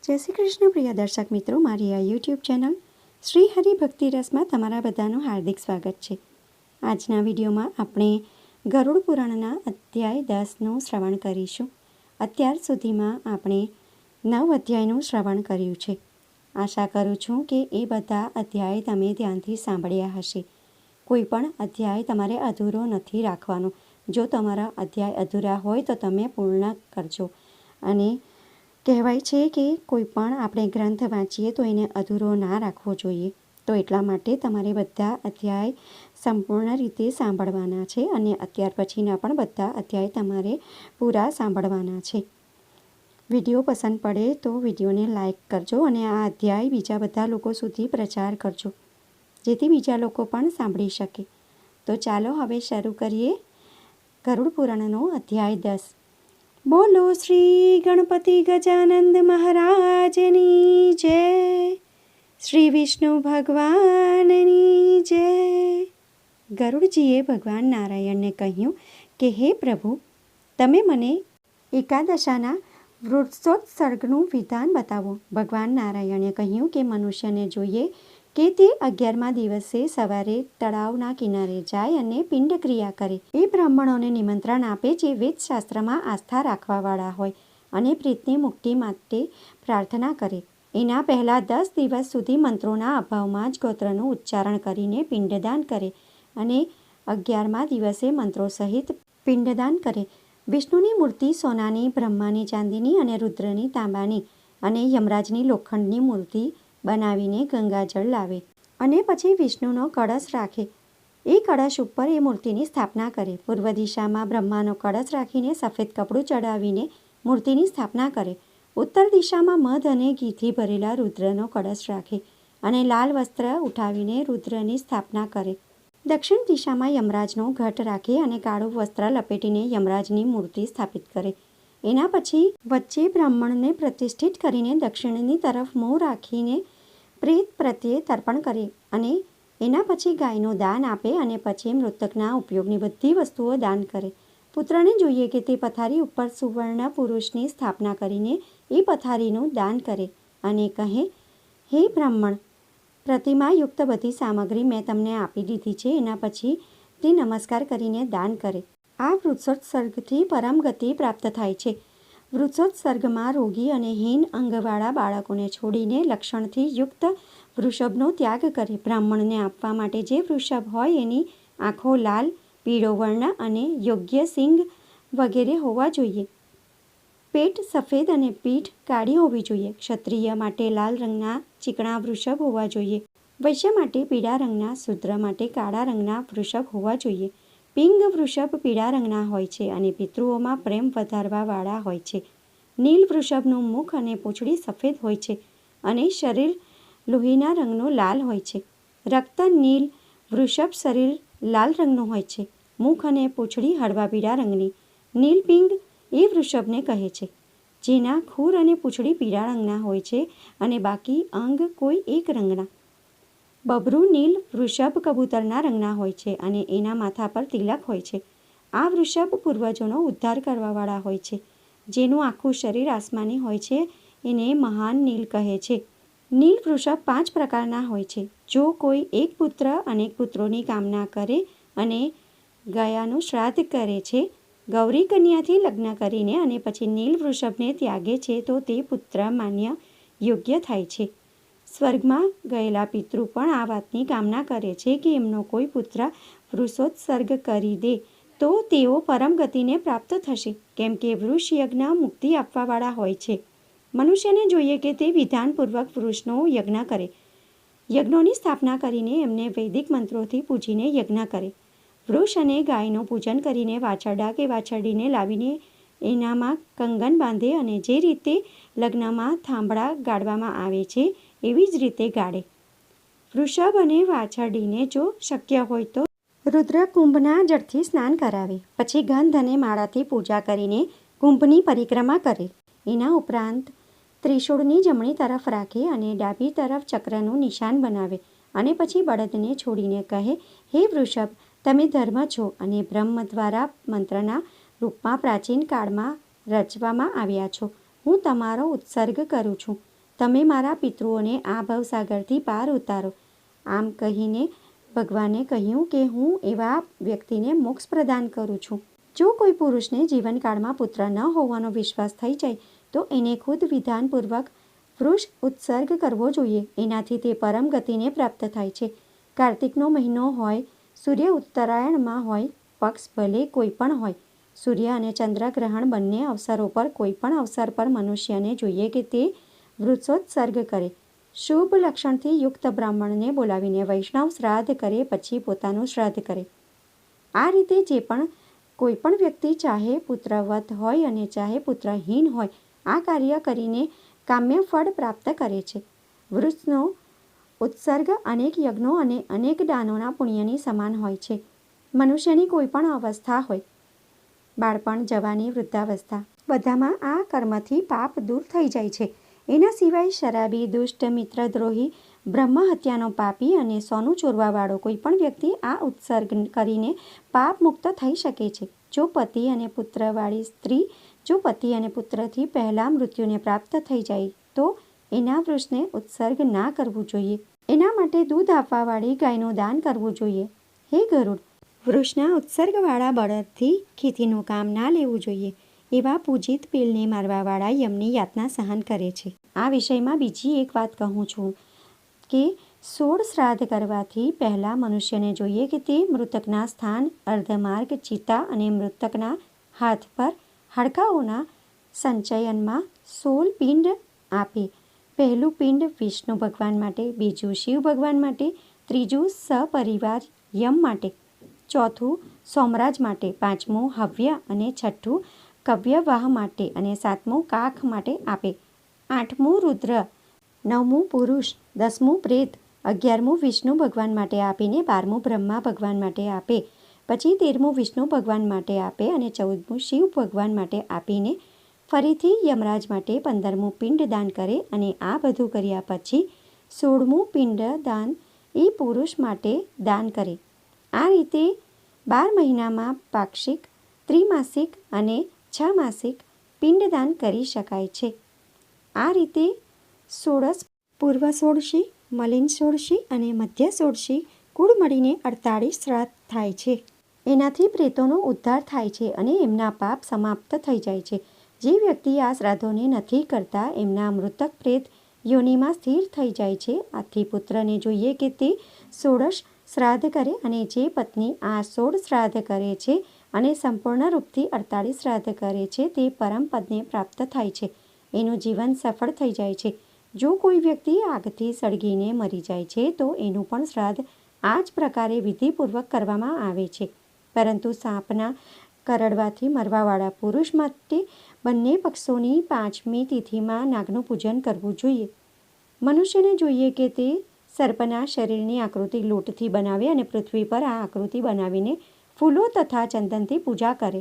જય શ્રી કૃષ્ણ પ્રિય દર્શક મિત્રો, મારી આ યુટ્યુબ ચેનલ શ્રી હરિ ભક્તિ રસમાં તમારા બધાનું હાર્દિક સ્વાગત છે। આજના વિડીયોમાં આપણે ગરુડ પુરાણના અધ્યાય 10નું શ્રવણ કરીશું। અત્યાર સુધીમાં આપણે 9 અધ્યાયનું શ્રવણ કર્યું છે। આશા કરું છું કે એ બધા અધ્યાય તમે ધ્યાનથી સાંભળ્યા હશે। કોઈ પણ અધ્યાય તમારે અધૂરો નથી રાખવાનો। જો તમારા અધ્યાય અધૂરા હોય તો તમે પૂર્ણ કરજો। અને કહેવાય છે કે કોઈ પણ આપણે ગ્રંથ વાંચીએ તો એને અધૂરો ના રાખવો જોઈએ। તો એટલા માટે તમારે બધા અધ્યાય સંપૂર્ણ રીતે સાંભળવાના છે અને અત્યાર પછીના પણ બધા અધ્યાય તમારે પૂરા સાંભળવાના છે। વિડીયો પસંદ પડે તો વિડીયોને લાઈક કરજો અને આ અધ્યાય બીજા બધા લોકો સુધી પ્રચાર કરજો, જેથી બીજા લોકો પણ સાંભળી શકે। તો ચાલો હવે શરૂ કરીએ ગરુડ પુરાણનો અધ્યાય 10। બોલો શ્રી ગણપતિ ગજાનંદ મહારાજની જય, શ્રી વિષ્ણુ ભગવાનની જય। ગરુડજીએ ભગવાન નારાયણને કહ્યું કે હે પ્રભુ, તમે મને એકાદશાના વૃક્ષોત્સર્ગનું વિધાન બતાવો। ભગવાન નારાયણે કહ્યું કે મનુષ્યને જોઈએ કે તે 11મા દિવસે સવારે તળાવના કિનારે જાય અને પિંડ ક્રિયા કરે। એ બ્રાહ્મણોને નિમંત્રણ આપે જે વેદશાસ્ત્રમાં આસ્થા રાખવાવાળા હોય અને પ્રેતની મુક્તિ માટે પ્રાર્થના કરે। એના પહેલાં 10 દિવસ સુધી મંત્રોના અભાવમાં જ ગોત્રનું ઉચ્ચારણ કરીને પિંડદાન કરે અને 11મા દિવસે મંત્રો સહિત પિંડદાન કરે। વિષ્ણુની મૂર્તિ સોનાની, બ્રહ્માની ચાંદીની અને રુદ્રની તાંબાની અને યમરાજની લોખંડની મૂર્તિ બનાવીને ગંગાજળ લાવે અને પછી વિષ્ણુનો કળશ રાખે। એ કળશ ઉપર એ મૂર્તિની સ્થાપના કરે। પૂર્વ દિશામાં બ્રહ્માનો કળશ રાખીને સફેદ કપડું ચડાવીને મૂર્તિની સ્થાપના કરે। ઉત્તર દિશામાં મધ અને ઘીથી ભરેલા રુદ્રનો કળશ રાખે અને લાલ વસ્ત્ર ઉઠાવીને રુદ્રની સ્થાપના કરે। દક્ષિણ દિશામાં યમરાજનો ઘટ રાખે અને કાળું વસ્ત્ર લપેટીને યમરાજની મૂર્તિ સ્થાપિત કરે। એના પછી વચ્ચે બ્રાહ્મણને પ્રતિષ્ઠિત કરીને દક્ષિણની તરફ મોં રાખીને પ્રેત પ્રત્યે તર્પણ કરે અને એના પછી ગાયનું દાન આપે અને પછી મૃતકના ઉપયોગની બધી વસ્તુઓ દાન કરે। પુત્રને જોઈએ કે તે પથારી ઉપર સુવર્ણ પુરુષની સ્થાપના કરીને એ પથારીનું દાન કરે અને કહે, હે બ્રાહ્મણ, પ્રતિમાયુક્ત બધી સામગ્રી મેં તમને આપી દીધી છે। એના પછી તે નમસ્કાર કરીને દાન કરે। આ વૃક્ષોત્સર્ગથી પરમ ગતિ પ્રાપ્ત થાય છે। વૃક્ષોત્સર્ગમાં રોગી અને હીન અંગવાળા બાળકોને છોડીને લક્ષણથી યુક્ત વૃષભનો ત્યાગ કરે। બ્રાહ્મણને આપવા માટે જે વૃષભ હોય એની આંખો લાલ, પીળો વર્ણ અને યોગ્ય સિંગ વગેરે હોવા જોઈએ। પેટ સફેદ અને પીઠ કાળી હોવી જોઈએ। ક્ષત્રિય માટે લાલ રંગના ચીકણા વૃષભ હોવા જોઈએ। વૈશ્ય માટે પીળા રંગના, શૂદ્ર માટે કાળા રંગના વૃષભ હોવા જોઈએ। પિંગ વૃષભ પીળા રંગના હોય છે અને પિતૃઓમાં પ્રેમ વધારવાવાળા હોય છે। નીલ વૃષભનું મુખ અને પૂંછડી સફેદ હોય છે અને શરીર લોહીના રંગનું લાલ હોય છે। રક્ત નીલ વૃષભ શરીર લાલ રંગનું હોય છે, મુખ અને પૂંછડી હળવા પીળા રંગની। નીલપિંગ એ વૃષભને કહે છે જેના ખૂર અને પૂંછડી પીળા રંગના હોય છે અને બાકી અંગ કોઈ એક રંગના। બબરું નીલ વૃષભ કબૂતરના રંગના હોય છે અને એના માથા પર તિલક હોય છે। આ વૃષભ પૂર્વજોનો ઉદ્ધાર કરવાવાળા હોય છે। જેનું આખું શરીર આસમાની હોય છે એને મહાન નીલ કહે છે। નીલ વૃષભ 5 પ્રકારના હોય છે। જો કોઈ એક પુત્ર અનેક પુત્રોની કામના કરે અને ગયાનું શ્રાદ્ધ કરે છે, ગૌરી કન્યાથી લગ્ન કરીને અને પછી નીલ વૃષભને ત્યાગે છે તો તે પુત્ર માન્ય યોગ્ય થાય છે। સ્વર્ગમાં ગયેલા પિતૃ પણ આ વાતની કામના કરે છે કે એમનો કોઈ પુત્ર વૃષોત્સર્ગ કરી દે તો તેઓ પરમ ગતિને પ્રાપ્ત થશે, કેમ કે વૃષ યજ્ઞ મુક્તિ આપવાવાળા હોય છે। મનુષ્યને જોઈએ કે તે વિધાનપૂર્વક વૃષનો યજ્ઞ કરે, યજ્ઞોની સ્થાપના કરીને એમને વૈદિક મંત્રોથી પૂજીને યજ્ઞ કરે। વૃષ અને ગાયનું પૂજન કરીને વાછરડા કે વાછરડીને લાવીને એનામાં કંગન બાંધે અને જે રીતે લગ્નમાં થાંભળા ગાળવામાં આવે છે એવી જ રીતે ગાળે। વૃષભ અને વાછરડીને જો શક્ય હોય તો રુદ્ર કુંભના જળથી સ્નાન કરાવે, પછી ગંધ અને માળાથી પૂજા કરીને કુંભની પરિક્રમા કરે। એના ઉપરાંત ત્રિશૂળની જમણી તરફ રાખે અને ડાબી તરફ ચક્રનું નિશાન બનાવે અને પછી બળદને છોડીને કહે, હે વૃષભ, તમે ધર્મ છો અને બ્રહ્મ દ્વારા મંત્રના રૂપમાં પ્રાચીન કાળમાં રચવામાં આવ્યા છો। હું તમારો ઉત્સર્ગ કરું છું। તમે મારા પિતૃઓને આ ભવસાગરથી પાર ઉતારો. આમ કહીને ભગવાને કહ્યું કે હું એવા વ્યક્તિને મોક્ષ પ્રદાન કરું છું. જો કોઈ પુરુષને જીવનકાળમાં પુત્ર ન હોવાનો વિશ્વાસ થઈ જાય તો એને ખુદ વિધાનપૂર્વક વૃષ ઉત્સર્ગ કરવો જોઈએ. એનાથી તે પરમ ગતિને પ્રાપ્ત થાય છે. કાર્તિકનો મહિનો હોય, સૂર્ય ઉત્તરાયણમાં હોય, પક્ષ ભલે કોઈ પણ હોય, સૂર્ય અને ચંદ્રગ્રહણ બંને અવસરો પર કોઈ પણ અવસર પર મનુષ્યને જોઈએ કે તે વૃક્ષોત્સર્ગ કરે. શુભ લક્ષણથી યુક્ત બ્રાહ્મણને બોલાવીને વૈષ્ણવ શ્રાદ્ધ કરે, પછી પોતાનું શ્રાદ્ધ કરે. આ રીતે જે પણ કોઈ પણ વ્યક્તિ ચાહે પુત્રવત હોય અને ચાહે પુત્રહીન હોય, આ કાર્ય કરીને કામ્ય ફળ પ્રાપ્ત કરે છે. વૃક્ષનો ઉત્સર્ગ અનેક યજ્ઞો અને અનેક દાનોના પુણ્યની સમાન હોય છે. મનુષ્યની કોઈ પણ અવસ્થા હોય, બાળપણ, જવાની, વૃદ્ધાવસ્થા, બધામાં આ કર્મથી પાપ દૂર થઈ જાય છે. એના સિવાય શરાબી, દુષ્ટ, મિત્રદ્રોહી, બ્રહ્મ હત્યાનો પાપી અને સોનું ચોરવાવાળો કોઈ પણ વ્યક્તિ આ ઉત્સર્ગ કરીને પાપ મુક્ત થઈ શકે છે. જો પતિ અને પુત્રવાળી સ્ત્રી જો પતિ અને પુત્રથી પહેલાં મૃત્યુને પ્રાપ્ત થઈ જાય તો એના વૃષને ઉત્સર્ગ ના કરવું જોઈએ. એના માટે દૂધ આપવાવાળી ગાયનું દાન કરવું જોઈએ. હે ગરુડ, વૃષના ઉત્સર્ગવાળા બળદથી ખેતીનું કામ ના લેવું જોઈએ. એવા પૂજિત પીલને મારવાવાળા યમની યાતના સહન કરે છે. આ વિષયમાં બીજી એક વાત કહું છું કે 16 શ્રાદ્ધ કરવાથી પહેલાં મનુષ્યને જોઈએ કે તે મૃતકના સ્થાન, અર્ધમાર્ગ, ચિતા અને મૃતકના હાથ પર હાડકાઓના સંચયનમાં 16 પિંડ આપે. પહેલું પિંડ વિષ્ણુ ભગવાન માટે, બીજું શિવ ભગવાન માટે, ત્રીજું સપરિવાર યમ માટે, ચોથું સોમરાજ માટે, પાંચમું હવ્ય અને છઠ્ઠું કવ્યવાહ માટે અને સાતમું કાખ માટે આપે. આઠમું રુદ્ર, નવમું પુરુષ, 10મું પ્રેત, 11મું વિષ્ણુ ભગવાન માટે આપીને 12મું બ્રહ્મા ભગવાન માટે આપે. પછી 13મું વિષ્ણુ ભગવાન માટે આપે અને 14મું શિવ ભગવાન માટે આપીને ફરીથી યમરાજ માટે 15મું પિંડ દાન કરે અને આ બધું કર્યા પછી 16મું પિંડ દાન એ પુરુષ માટે દાન કરે. આ રીતે 12 મહિનામાં પાક્ષિક, ત્રિમાસિક અને 6 માસિક પિંડદાન કરી શકાય છે. આ રીતે ષોડશ, પૂર્વ ષોડશી, મલિન ષોડશી અને મધ્ય ષોડશી કુળ મળીને 48 શ્રાદ્ધ થાય છે. એનાથી પ્રેતોનો ઉદ્ધાર થાય છે અને એમના પાપ સમાપ્ત થઈ જાય છે. જે વ્યક્તિ આ શ્રાદ્ધોને નથી કરતા એમના મૃતક પ્રેત યોનિમાં સ્થિર થઈ જાય છે. આથી પુત્રને જોઈએ કે તે 16 શ્રાદ્ધ કરે અને જે પત્ની આ 16 શ્રાદ્ધ કરે છે અને સંપૂર્ણ રૂપથી 48 શ્રાદ્ધ કરે છે તે પરમ પદને પ્રાપ્ત થાય છે. એનું જીવન સફળ થઈ જાય છે. જો કોઈ વ્યક્તિ આગથી સળગીને મરી જાય છે તો એનું પણ શ્રાદ્ધ આ જ પ્રકારે વિધિપૂર્વક કરવામાં આવે છે. પરંતુ સાપના કરડવાથી મરવાવાળા પુરુષ માટે બંને પક્ષોની 5મી તિથિમાં નાગનું પૂજન કરવું જોઈએ. મનુષ્યને જોઈએ કે તે સર્પના શરીરની આકૃતિ લોટથી બનાવે અને પૃથ્વી પર આ આકૃતિ બનાવીને ફૂલો તથા ચંદનથી પૂજા કરે.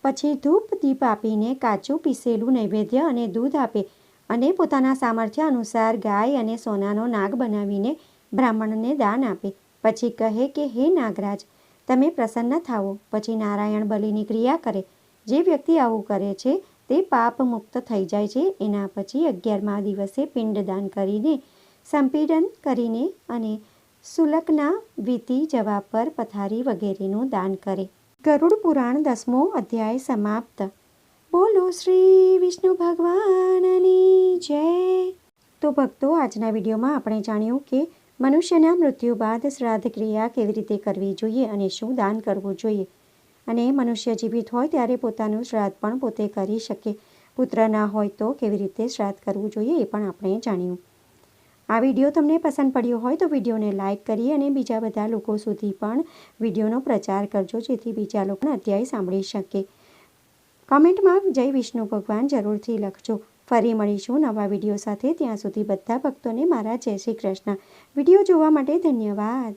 પછી ધૂપ દીપ આપીને કાચું પીસેલું નૈવેદ્ય અને દૂધ આપે અને પોતાના સામર્થ્ય અનુસાર ગાય અને સોનાનો નાગ બનાવીને બ્રાહ્મણને દાન આપે. પછી કહે કે હે નાગરાજ, તમે પ્રસન્ન થાઓ. પછી નારાયણ બલિની ક્રિયા કરે. જે વ્યક્તિ આવું કરે છે તે પાપ મુક્ત થઈ જાય છે. એના પછી 11મા દિવસે પિંડદાન કરીને, સંપીડન કરીને અને શુલ્કના વીતી જવા પર પથારી વગેરેનું દાન કરે. ગરુડ પુરાણ 10મો અધ્યાય સમાપ્ત. બોલો શ્રી વિષ્ણુ ભગવાનની જય. તો ભક્તો, આજના વિડીયોમાં આપણે જાણ્યું કે મનુષ્યના મૃત્યુ બાદ શ્રાદ્ધ ક્રિયા કેવી રીતે કરવી જોઈએ અને શું દાન કરવું જોઈએ. અને મનુષ્ય જીવિત હોય ત્યારે પોતાનું શ્રાદ્ધ પણ પોતે કરી શકે. પુત્ર ના હોય તો કેવી રીતે શ્રાદ્ધ કરવું જોઈએ એ પણ આપણે જાણ્યું. આ વિડીયો તમને પસંદ પડ્યો હોય તો વિડીયોને લાઇક કરી અને બીજા બધા લોકો સુધી પણ વિડીયોનો પ્રચાર કરજો, જેથી બીજા લોકો અધ્યાય સાંભળી શકે. કમેન્ટમાં જય વિષ્ણુ ભગવાન જરૂરથી લખજો. ફરી મળીશું નવા વિડીયો સાથે. ત્યાં સુધી બધા ભક્તોને મારા જય શ્રી કૃષ્ણ. વિડીયો જોવા માટે ધન્યવાદ.